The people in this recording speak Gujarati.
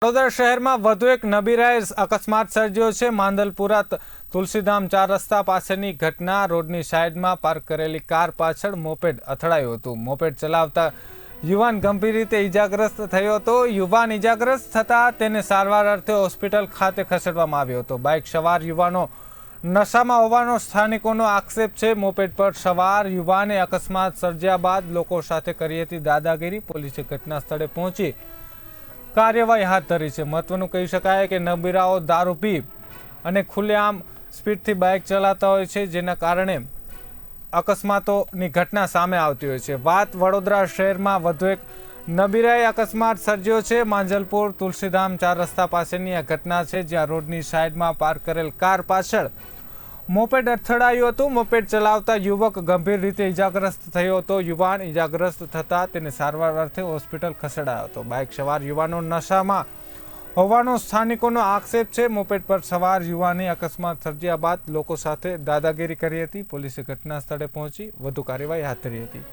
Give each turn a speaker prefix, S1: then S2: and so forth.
S1: વડોદરા શહેરમાં વધુ એક નબીરાએ અકસ્માત સર્જ્યો છે। માંદલપુરા તુલસીધામ 4 રસ્તા પાસેની ઘટના। રોડની સાઈડમાં પાર્ક કરેલી કાર પાછળ મોપેડ અથડાયું હતું। મોપેડ ચલાવતા યુવાન ગંભીર રીતે ઈજાગ્રસ્ત થયો હતો। યુવાન ઈજાગ્રસ્ત થતા તેને સારવાર અર્થે હોસ્પિટલ ખાતે ખસેડવામાં આવ્યો હતો। બાઇક સવાર યુવાનો નશામાં હોવાનો સ્થાનિકોનો આક્ષેપ છે। મોપેડ પર સવાર યુવાને અકસ્માત સર્જ્યા બાદ લોકો સાથે કરી હતી દાદાગીરી। પોલીસે ઘટના સ્થળે પહોંચી કાર્યવાહી હાથ ધરી છે। મહત્વનું કહી શકાય કે નબીરાઓ દારૂ પી અને ખુલ્લેઆમ સ્પીડથી બાઇક ચલાવતા હોય છે, જેના કારણે અકસ્માતોની ઘટના સામે આવતી હોય છે। વાત વડોદરા શહેરમાં વધુ એક નબીરાએ અકસ્માત સર્જ્યો છે। માંજલપુર તુલસીધામ 4 રસ્તા પાસેની આ ઘટના છે, જ્યાં રોડની સાઈડમાં પાર્ક કરેલ કાર પાછળ મોપેડ અથડાયું હતું। મોપેડ ચલાવતા યુવક ગંભીર રીતે ઈજાગ્રસ્ત થયો હતો। યુવાન ઈજાગ્રસ્ત થતા તેને સારવાર અર્થે હોસ્પિટલ ખસેડાયો હતો। બાઇક સવાર યુવાનો નશામાં હોવાનો સ્થાનિકોનો આક્ષેપ છે। મોપેડ પર સવાર યુવાને અકસ્માત સર્જ્યા બાદ લોકો સાથે દાદાગીરી કરી હતી। પોલીસે ઘટના સ્થળે પહોંચી વધુ કાર્યવાહી હાથ ધરી હતી।